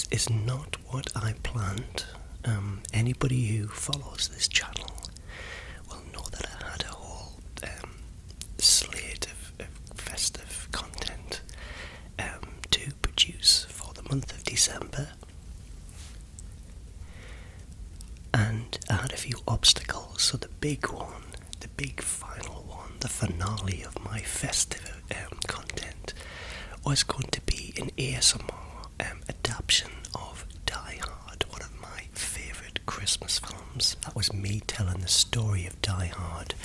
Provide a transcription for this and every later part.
This is not what I planned. Anybody who follows this channel will know that I had a whole slate of festive content to produce for the month of December. And I had a few obstacles, so the big one, the big final one, the finale of my festive content was going to be an ASMR adaptation of Die Hard, one of my favourite Christmas films. That was me telling the story of Die Hard.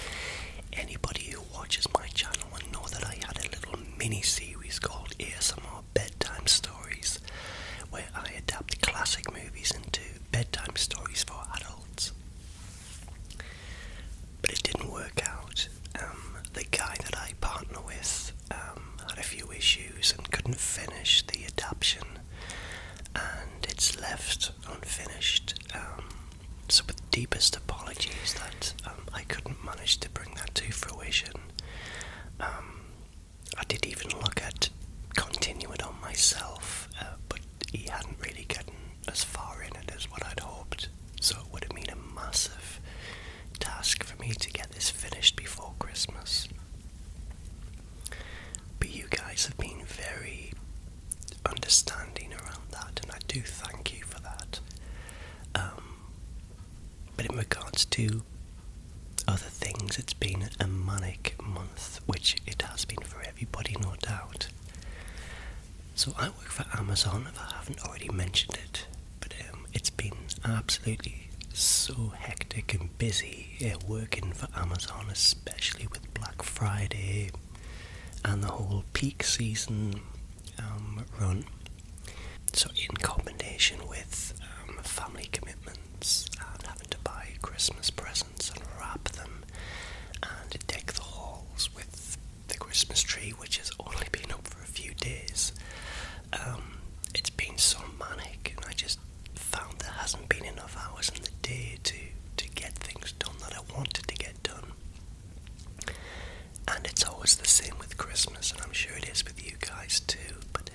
Anybody who watches my channel will know that I had a little mini-series called ASMR Bedtime Stories, where I adapt classic movies into bedtime stories for adults. But it didn't work out. The guy that I partner with had a few issues and couldn't finish the adaptation, and it's left unfinished. So with the deepest apologies that I couldn't manage to bring that to fruition. I did even look at continuing on myself, but he hadn't really gotten as far in it as what I'd hoped, so it would have been a massive task for me to get this finished before Christmas. But you guys have been very understanding around that, and I do thank you for that. But in regards to other things, it's been a manic month, which it has been for everybody, no doubt. So I work for Amazon, if I haven't already mentioned it, but it's been absolutely so hectic and busy working for Amazon, especially with Black Friday and the whole peak season run. So in combination with family commitments and having to buy Christmas presents and wrap them and deck the halls with the Christmas tree, which has only been up for a few days, it's been so manic, and I just found there hasn't been enough hours in the day to get things done that I wanted to get done. And it's always the same with Christmas, and I'm sure it is with you guys too, but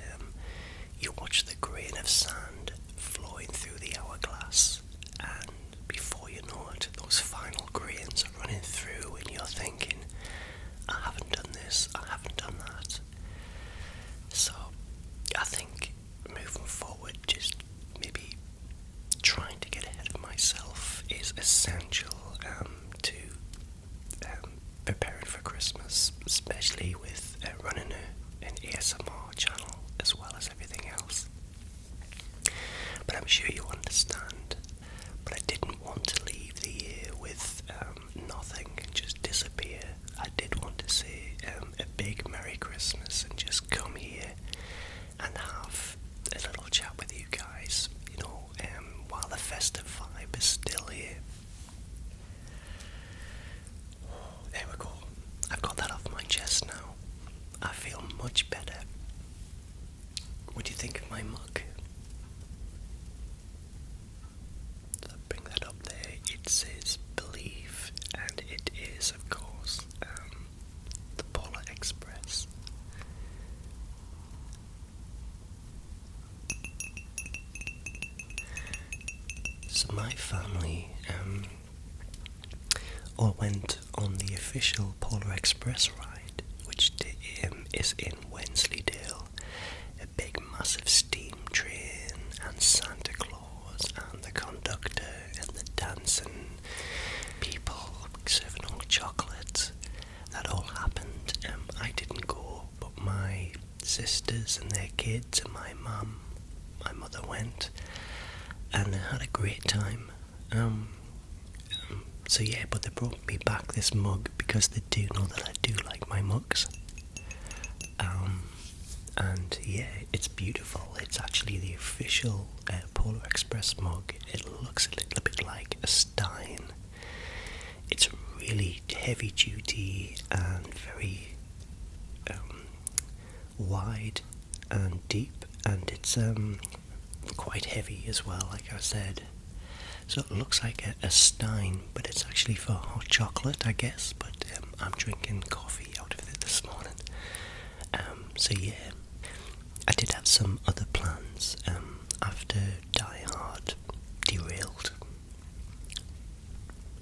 you watch the grain of sand flowing through the hourglass, and before you know it, those final grains are running through, and you're thinking, I haven't done this, I haven't done that. So I think moving forward, just maybe trying to get ahead of myself is essential to preparing for Christmas, especially with running an ASMR channel as well as everything else. But I'm sure you understand. But I didn't want to leave the year with nothing and just disappear. I did want to say a big Merry Christmas and just come here and have a little chat with you guys, while the festive vibe is still here. There we go. I've got that off my chest now. I feel much better. What do you think of my mug? So bring that up there. It says Believe, and it is, of course, the Polar Express. So my family all went on the official Polar Express ride, which is in Wensleydale, a big massive steam train, and Santa Claus and the conductor and the dancing people serving all chocolate. That all happened. I didn't go, but my sisters and their kids and my mother went, and I had a great time. So yeah, but they brought me back this mug because they do know that I do like my mugs. And yeah, it's beautiful. It's actually the official Polar Express mug. It looks a little bit like a Stein. It's really heavy duty and very wide and deep, and it's quite heavy as well, like I said. So it looks like a Stein, but it's actually for hot chocolate, I guess. But I'm drinking coffee out of it this morning. So yeah, I did have some other plans. after Die Hard derailed.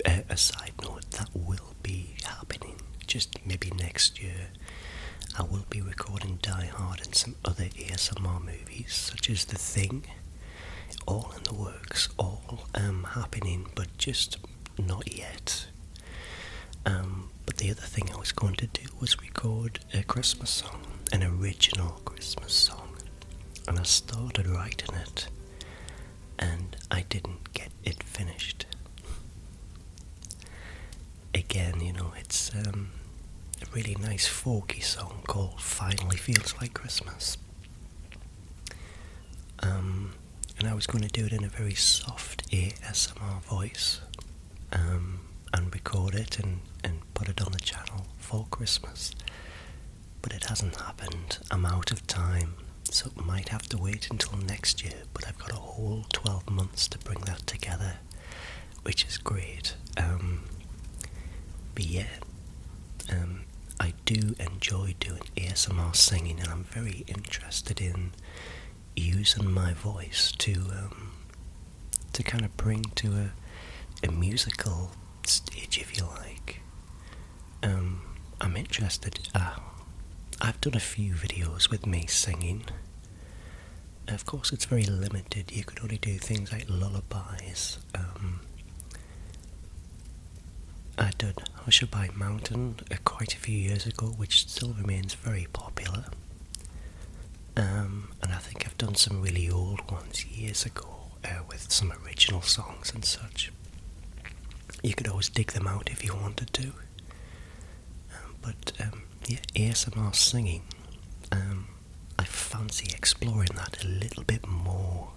A side note, that will be happening just maybe next year. I will be recording Die Hard and some other ASMR movies, such as The Thing. All in the works, all happening, but just not yet. But the other thing I was going to do was record a Christmas song, an original Christmas song. And I started writing it, and I didn't get it finished. Again, it's a really nice folky song called Finally Feels Like Christmas. And I was going to do it in a very soft ASMR voice, and record it and put it on the channel for Christmas. But it hasn't happened. I'm out of time, so it might have to wait until next year, but I've got a whole 12 months to bring that together, which is great. But yeah, I do enjoy doing ASMR singing, and I'm very interested in using my voice to kind of bring to a musical stage, if you like. I'm interested. I've done a few videos with me singing. Of course, it's very limited. You could only do things like lullabies. I did Hushabye Mountain quite a few years ago, which still remains very popular. And I think I've done some really old ones years ago with some original songs and such. You could always dig them out if you wanted to. But yeah, ASMR singing, I fancy exploring that a little bit more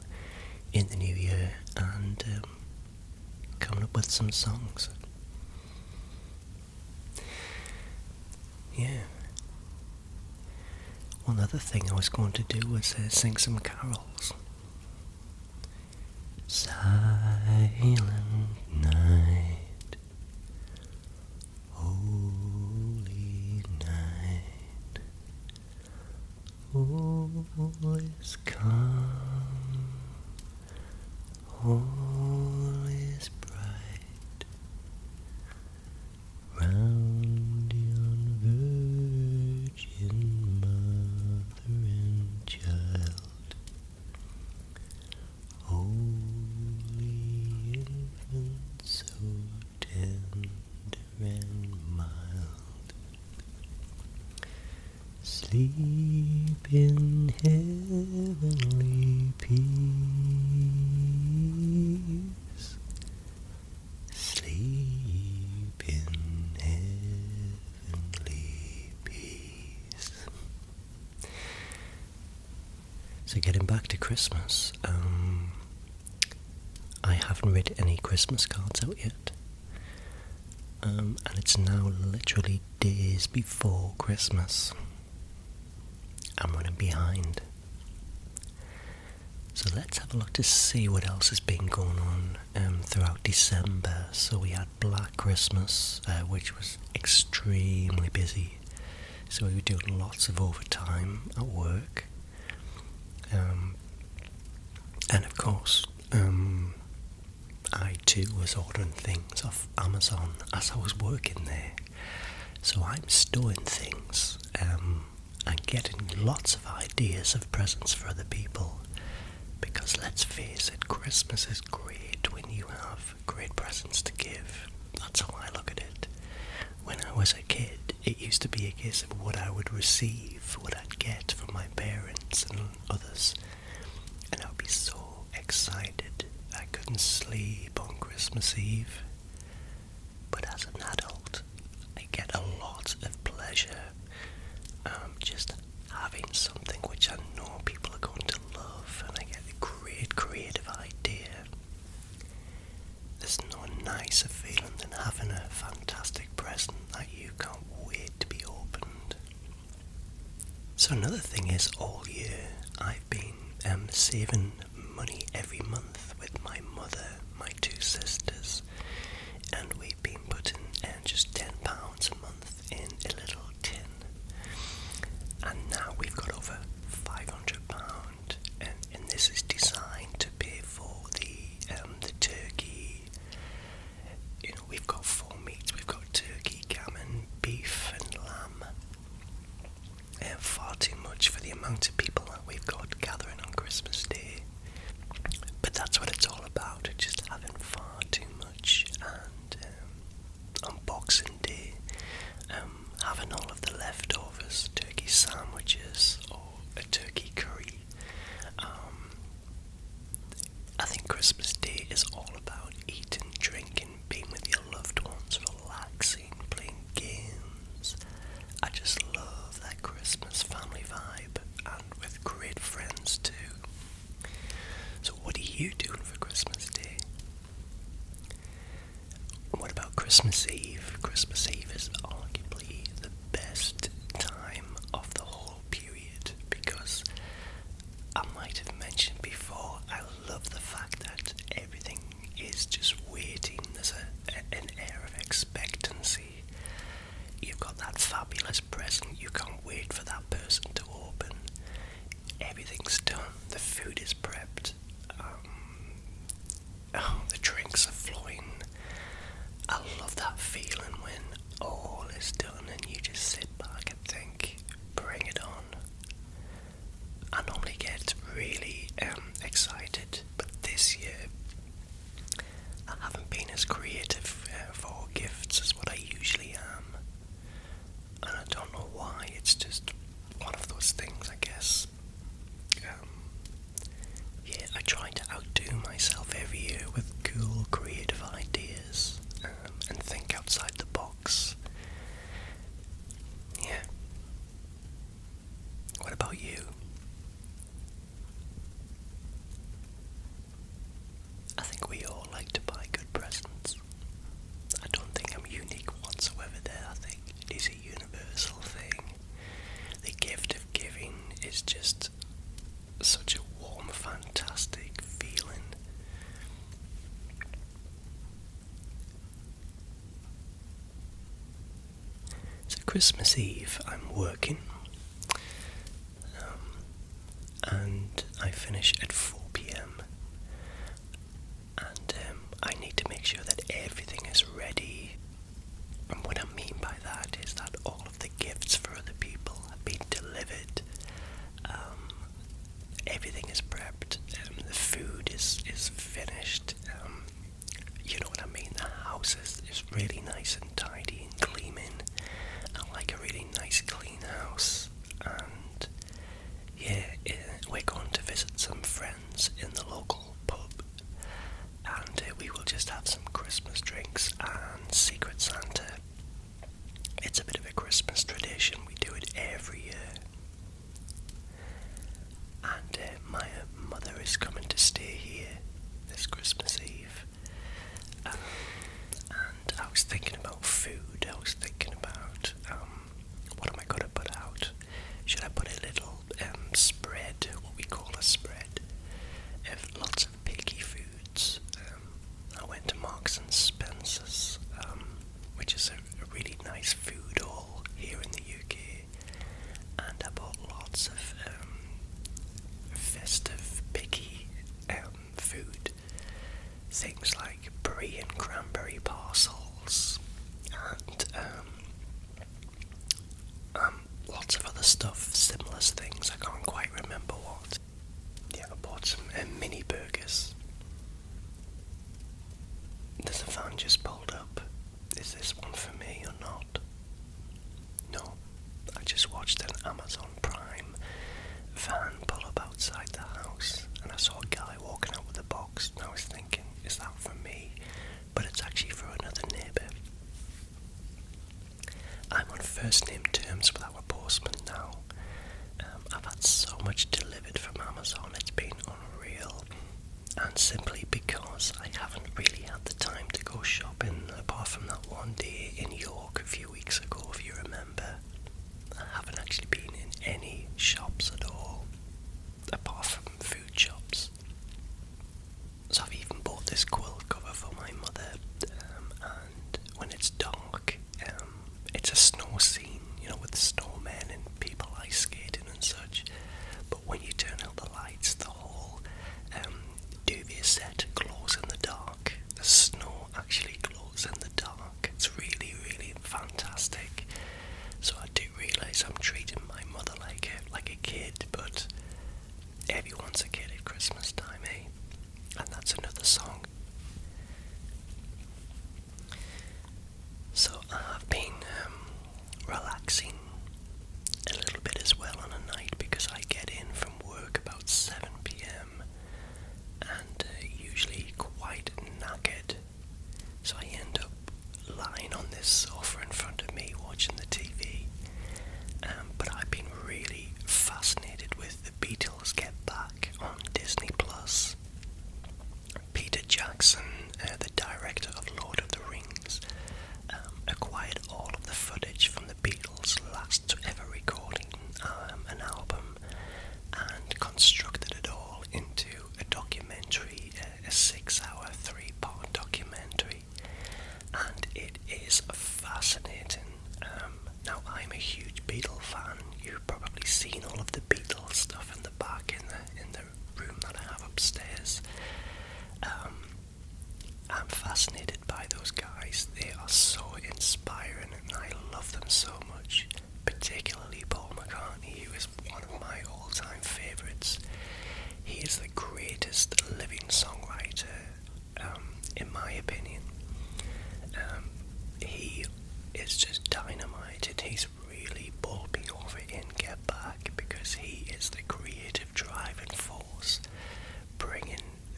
in the new year and coming up with some songs. Yeah. One other thing I was going to do was sing some carols. Silent night, holy night, all is calm, all is bright, round yon virgin mother and child, holy infant, so tender and mild, sleep in heavenly peace, sleep in heavenly peace. So getting back to Christmas, I haven't read any Christmas cards out yet, and it's now literally days before Christmas. I'm running behind. So let's have a look to see what else has been going on throughout December. So we had Black Christmas, which was extremely busy. So we were doing lots of overtime at work. And of course, I too was ordering things off Amazon as I was working there. So I'm storing things and getting lots of ideas of presents for other people. Because let's face it, Christmas is great when you have great presents to give. That's how I look at it. When I was a kid, it used to be a case of what I would receive, what I'd get from my parents and others. And I would be so excited. I couldn't sleep on Christmas Eve. But as an adult, I get a lot of pleasure just having something which I know people are going to love, and I get a great creative idea. There's no nicer feeling than having a fantastic present that you can't wait to be opened. So another thing is, all year I've been saving money every month with my mother, my two sisters, and we've been putting just £10 a month in a little tin. And now we've got over £500, and this is designed Christmas Day is all about eating, drinking, being with your loved ones, relaxing, playing games. I just love that Christmas family vibe, and with great friends too. So what are you doing for Christmas Day? What about Christmas Eve? Christmas Eve is arguably the best time of the whole period because I might have mentioned before, I love the fact that everything is just waiting. There's an air of expectancy. You've got that fabulous present, you can't wait for that person to open. Everything's done, the food is prepped, the drinks are flowing. I love that feeling when all is done and you just sit back and think, bring it on. I normally get really excited, but this year I haven't been as creative for gifts as what I usually am, and I don't know why. It's just one of those things, I guess. I try to outdo myself every year with cool, creative ideas and think outside the box. Yeah. What about you? I think we all like to buy good presents. I don't think I'm unique whatsoever there. I think it is a universal thing. The gift of giving is just such a warm, fantastic feeling. So Christmas Eve, I'm working, and I finish at 4 p.m. and I need to make sure that everything is ready. And what I mean by that is that all of the gifts for other people have been delivered. Everything is prepped. The food is finished. You know what I mean? The house is really nice and tidy and gleaming. I like a really nice clean house. And we're going to visit some friends in the local pub, and we will just have some Christmas drinks and Secret Santa. It's a bit of a Christmas tradition. We do it every year. And my mother is coming to stay here this Christmas Eve. And I was thinking about food. I was thinking about what am I going to put out? Should I put a little spread, what we call a spread, of lots of picky foods? I went to Marks and Spencer's, which is a really nice food hall here in the UK, and I bought lots of festive, picky food. Things like brie and cranberry parcels, and lots of other stuff, similar things. I can't quite remember what. Yeah, I bought some mini burgers. There's a van just pulled up. Is this one for me or not? No, I just watched an Amazon Prime van pull up outside the house, and I saw a guy walking out with a box, and I was thinking, is that for me? But it's actually for another neighbour. I'm on first name terms with our postman now. I've had so much delivered from Amazon, it's been unreal. And simply because I haven't really had the time to go shopping, apart from that one day in York a few weeks ago, if you remember. I haven't actually been in any shops at all, apart from food shops. So I've even bought this quilt cover for my mother, and when it's dark, it's a snow scene, you know, with snowmen and people ice skating and such. But when you turn out the lights, the whole duvet set glows in the dark. The snow actually glows in the dark. It's really, really fantastic. So I do realise I'm treating my mother like a kid, but everyone's a kid at Christmas time, eh? And that's another song. So I've been relaxing a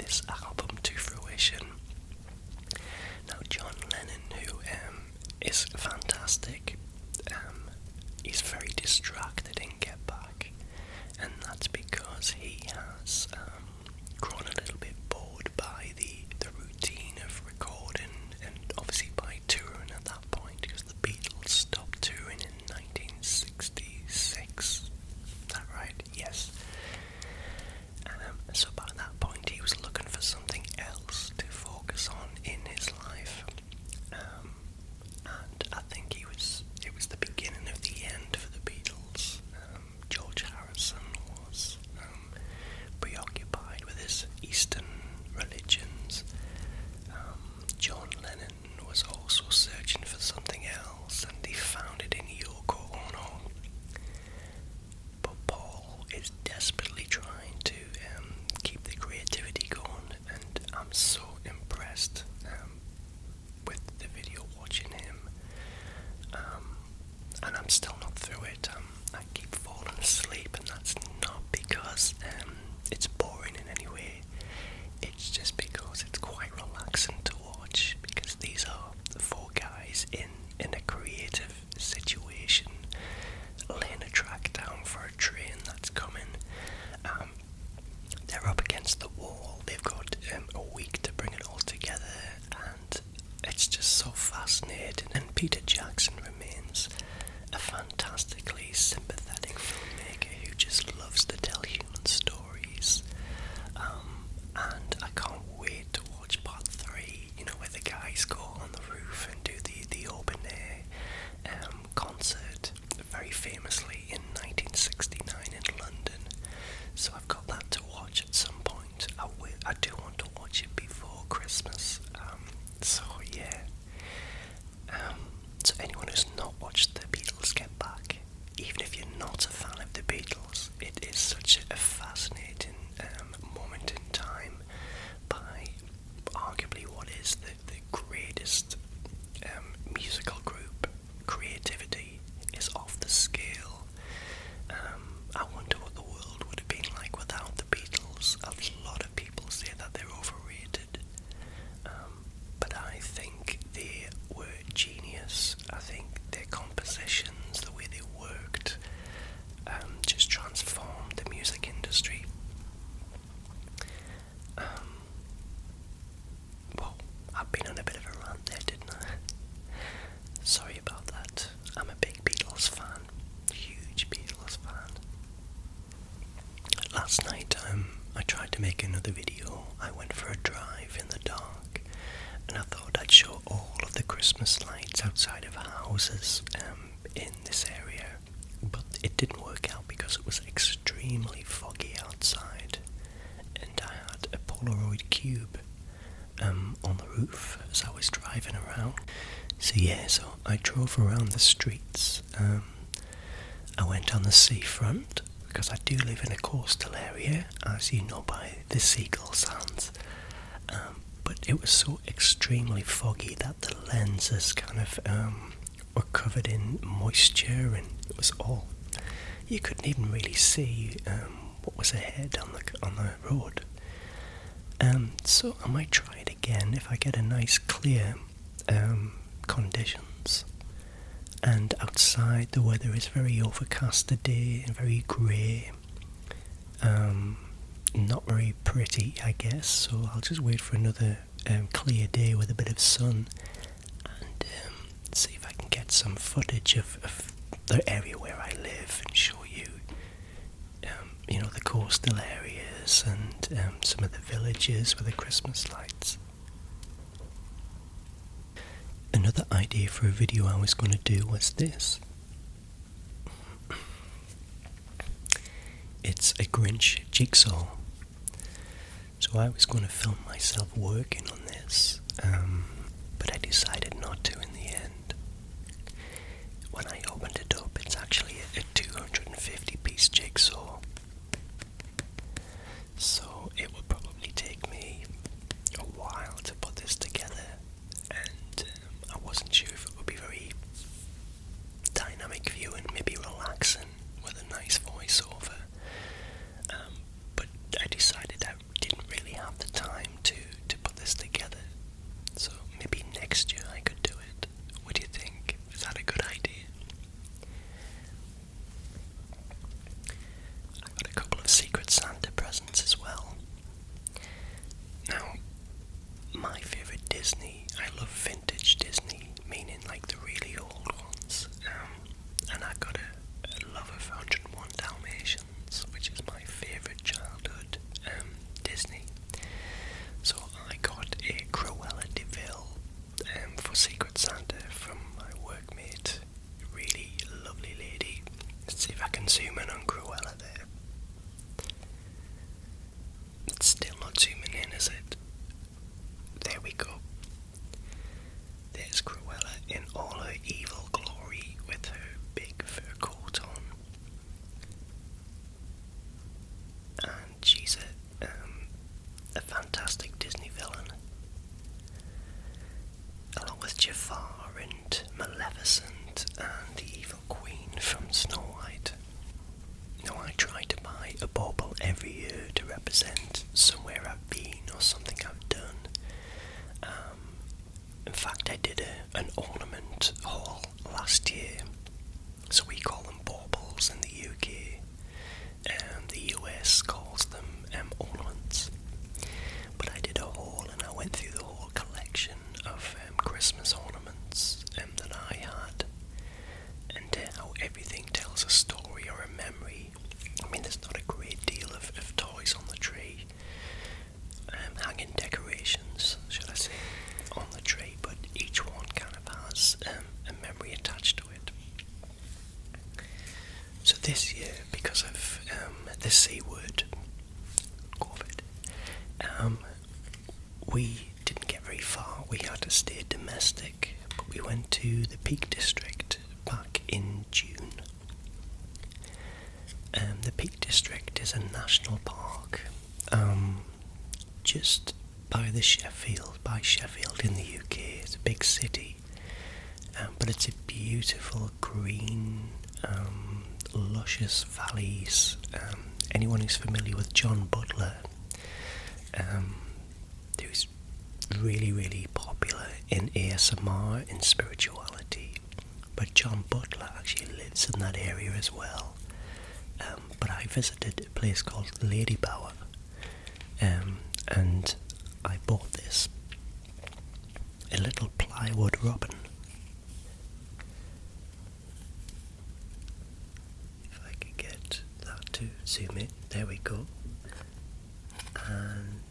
this album to fruition. Now, John Lennon, who is fantastic, he's very distracted in Get Back, and that's because he has grown a little bit bored by the routine of recording, and obviously by touring at that point, because the Beatles stopped touring in 1966. Is that right? Yes. So by that point he was looking for something else to focus on in his life, and I think it was the beginning of the end for the Beatles. George Harrison was preoccupied with his Eastern religions. John Lennon was also searching for something else, and he found it in Yoko Ono. But Paul is desperately trying to keep the creativity going, and I'm so impressed with the video watching him. And I'm still not through it. I keep falling asleep, and that's not because it's boring in any way. It's just because it's quite relaxing to watch, because these are the four guys in a creative situation, laying a track down for a train that's coming. They're up against the wall. They've got a week to bring it all together, and it's just so fascinating. And Peter Jackson remains a fantastically sympathetic filmmaker who just loves to tell human stories. And I can't wait to watch part 3, where the guys go on the roof and do the open air concert, very famously in 1969 in London. So I've got that to watch at some point. I do want to watch it before Christmas. So yeah. So anyone who's not watched the Beatles Get Back, even if you're not a fan of the Beatles, it is such a fascinating moment in time by arguably what is the greatest musical group. Creativity is off the scale. I wonder what the world would have been like without the Beatles. A lot of people say that they're overrated, but I think they were genius. I think their compositions, the way they worked, just transformed the music industry. Well, I've been on a bit of a rant there, didn't I? Sorry about that. I'm a big Beatles fan. Huge Beatles fan. Last night, I tried to make another video. I went for a drive in the dark, and I thought I'd show all of the Christmas lights outside of houses in this area, but it didn't work out because it was extremely foggy outside, and I had a Polaroid cube on the roof as I was driving around. So I drove around the streets. I went on the seafront, because I do live in a coastal area, as you know by the seagull sounds. But it was so extremely foggy that the lenses kind of were covered in moisture, and it was all, you couldn't even really see what was ahead on the road. So I might try it again if I get a nice clear conditions. And outside the weather is very overcast today and very grey. Not very pretty, I guess, so I'll just wait for another clear day with a bit of sun, and see if I can get some footage of the area where I live and show you, the coastal areas and some of the villages with the Christmas lights. Another idea for a video I was going to do was this. It's a Grinch jigsaw. So I was going to film myself working on this, but I decided not to in the end. When I opened it up, it's actually a 250-piece jigsaw. So it will probably take me a while to put this together, and I wasn't sure if it would be very dynamic viewing, maybe relaxing with a nice voiceover. But I decided I didn't really have the time Disney. I love vintage Disney, meaning like the really old ones. And I got a love of 101 Dalmatians, which is my favourite childhood Disney. So I got a Cruella de Vil for Secret Santa from my workmate, really lovely lady. Let's see if I can zoom in on Cruella there. It's still not zooming in, is it? There we go. There's Cruella in all her evil glory with her big fur coat on. And she's a fantastic Disney villain. Along with Jafar and Maleficent and the evil queen from Snow White. Now I try to buy a bauble every year to represent somewhere I've been or something I've done. In fact, I did an ornament haul last year. So we call them baubles in the UK. The US calls them ornaments. But I did a haul and I went through the whole collection of Christmas ornaments that I had, and how everything tells a story or a memory. I mean, there's not a great deal of toys on the tree, hanging decorations, should I say, on the tree, but each one kind of has a memory attached to it. So this year, because of the C word, COVID, we didn't get very far. We had to stay domestic, but we went to the Peak District back in June. The Peak District is a national park just by Sheffield in the UK. It's a big city, but it's a beautiful green, luscious valleys. Anyone who's familiar with John Butler, who's really, really popular in ASMR, in spirituality, but John Butler actually lives in that area as well. But I visited a place called Lady Bower, and I bought this, a little plywood robin. If I could get that to zoom in, there we go. And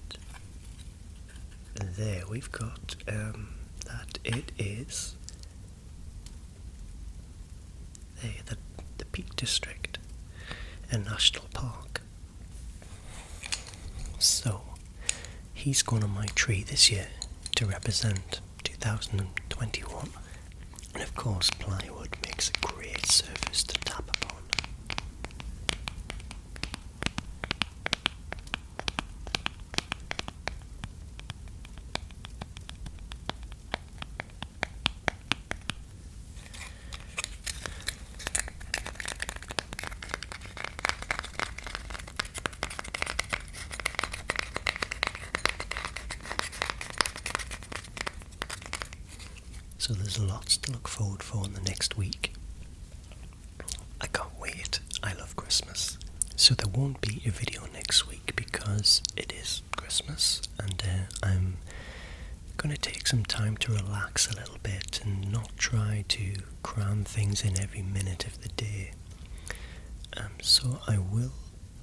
there we've got that it is there, the Peak District, a national park. So he's gone on my tree this year to represent 2021, and of course plywood makes a great surface to tap upon. So there's lots to look forward for in the next week. I can't wait. I love Christmas. So there won't be a video next week because it is Christmas, and I'm going to take some time to relax a little bit and not try to cram things in every minute of the day. So I will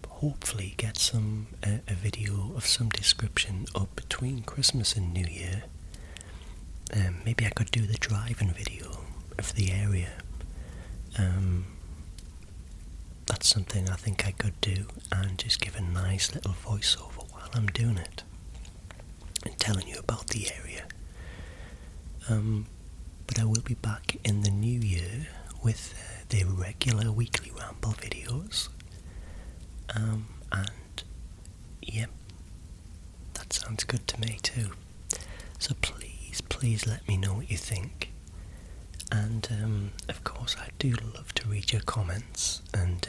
hopefully get a video of some description up between Christmas and New Year. Maybe I could do the driving video of the area. That's something I think I could do, and just give a nice little voiceover while I'm doing it and telling you about the area. But I will be back in the new year with the regular weekly Ramble videos. And yeah, that sounds good to me too. So please let me know what you think. And of course I do love to read your comments, and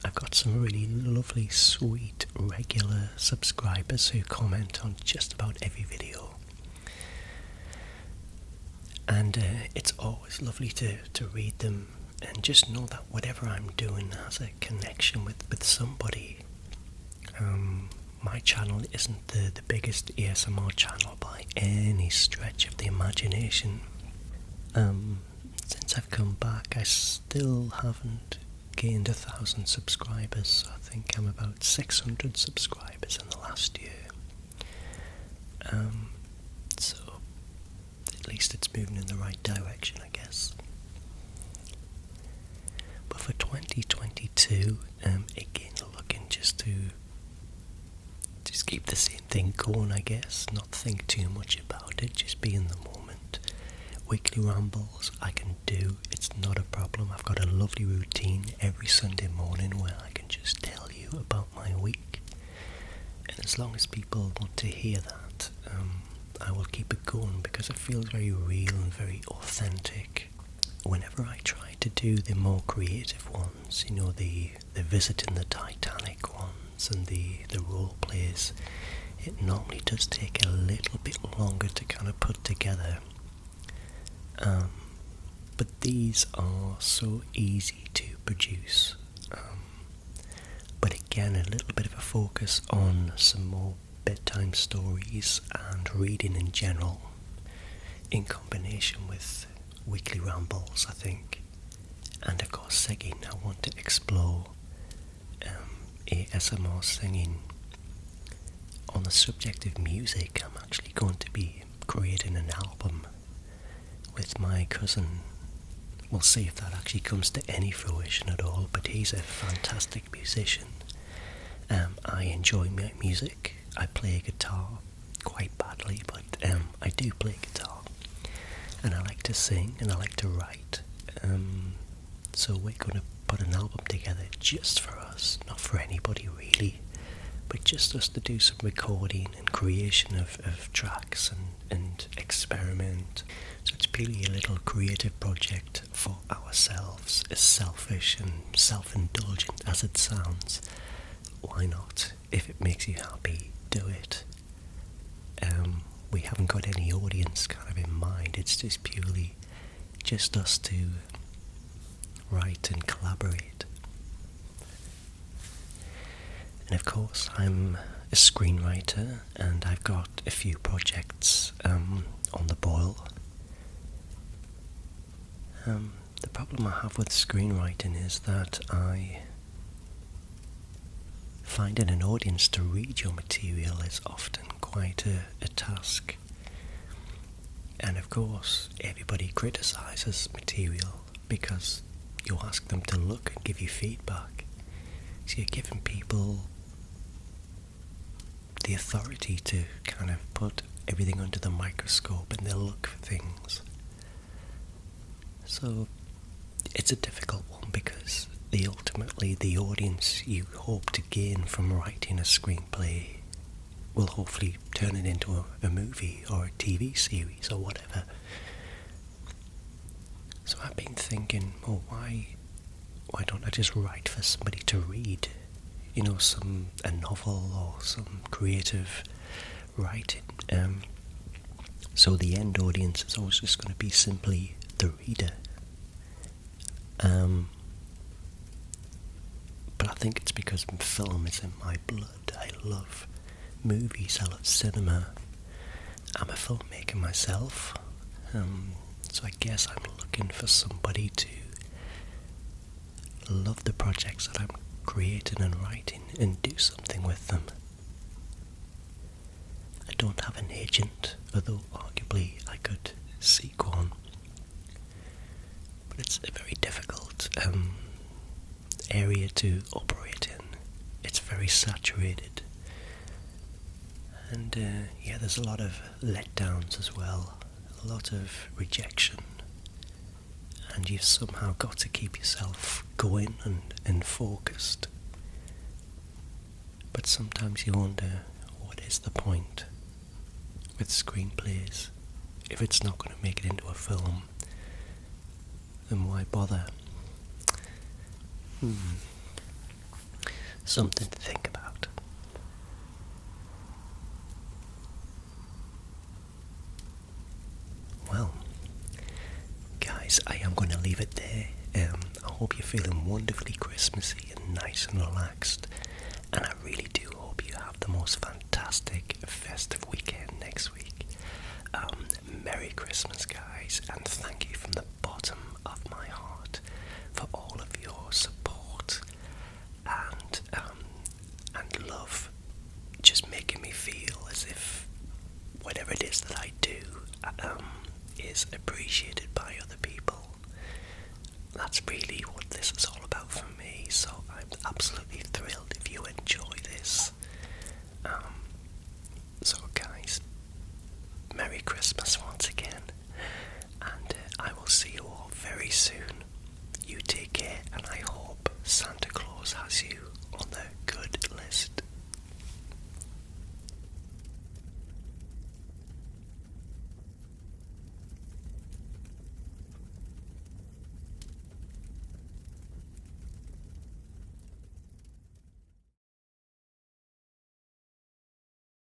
I've got some really lovely, sweet, regular subscribers who comment on just about every video. And it's always lovely to read them and just know that whatever I'm doing has a connection with somebody. my channel isn't the biggest ASMR channel by any stretch of the imagination. Since I've come back, I still haven't gained 1,000 subscribers. I think I'm about 600 subscribers in the last year. So at least it's moving in the right direction, I guess. But for 2022, again, looking just to keep the same thing going, I guess. Not think too much about it, just be in the moment. Weekly rambles I can do, it's not a problem. I've got a lovely routine every Sunday morning where I can just tell you about my week. And as long as people want to hear that, I will keep it going because it feels very real and very authentic. Whenever I try to do the more creative ones, you know, the visiting the Titanic ones and the role plays, it normally does take a little bit longer to kind of put together. But these are so easy to produce. But again, a little bit of a focus on some more bedtime stories and reading in general, in combination with weekly rambles, I think. And of course, singing. I want to explore ASMR singing. On the subject of music, I'm actually going to be creating an album with my cousin. We'll see if that actually comes to any fruition at all, but he's a fantastic musician. I enjoy my music. I play guitar quite badly, but I do play guitar. And I like to sing and I like to write. So we're going to put an album together just for us, not for anybody really, but just us to do some recording and creation of tracks and experiment. So it's purely a little creative project for ourselves, as selfish and self-indulgent as it sounds. Why not? If it makes you happy, do it. We haven't got any audience kind of in mind. It's just purely just us to write and collaborate. And of course, I'm a screenwriter, and I've got a few projects on the boil. The problem I have with screenwriting is that finding an audience to read your material is often quite a task. And of course, everybody criticises material because you ask them to look and give you feedback. So you're giving people the authority to kind of put everything under the microscope and they'll look for things. So it's a difficult one because ultimately the audience you hope to gain from writing a screenplay will hopefully turn it into a movie or a TV series or whatever. So I've been thinking, why don't I just write for somebody to read? You know, a novel or some creative writing. So the end audience is always just going to be simply the reader. But I think it's because film is in my blood. I love movies, I love cinema. I'm a filmmaker myself, so I guess I'm looking for somebody to love the projects that I'm creating and writing and do something with them. I don't have an agent, although arguably I could seek one. But it's a very difficult area to operate in. It's very saturated. And there's a lot of letdowns as well, a lot of rejection. And you've somehow got to keep yourself going and focused. But sometimes you wonder, what is the point with screenplays? If it's not going to make it into a film, then why bother? Something to think about. Well, guys, I am going to leave it there. I hope you're feeling wonderfully Christmassy and nice and relaxed. And I really do hope you have have the most fantastic festive weekend next week. Merry Christmas, guys, and thank you from the bottom of my heart for all of your support and love, just making me feel as if whatever it is that I do is appreciated by other people. That's really what this is all about for me, so I'm absolutely thrilled if you enjoy this.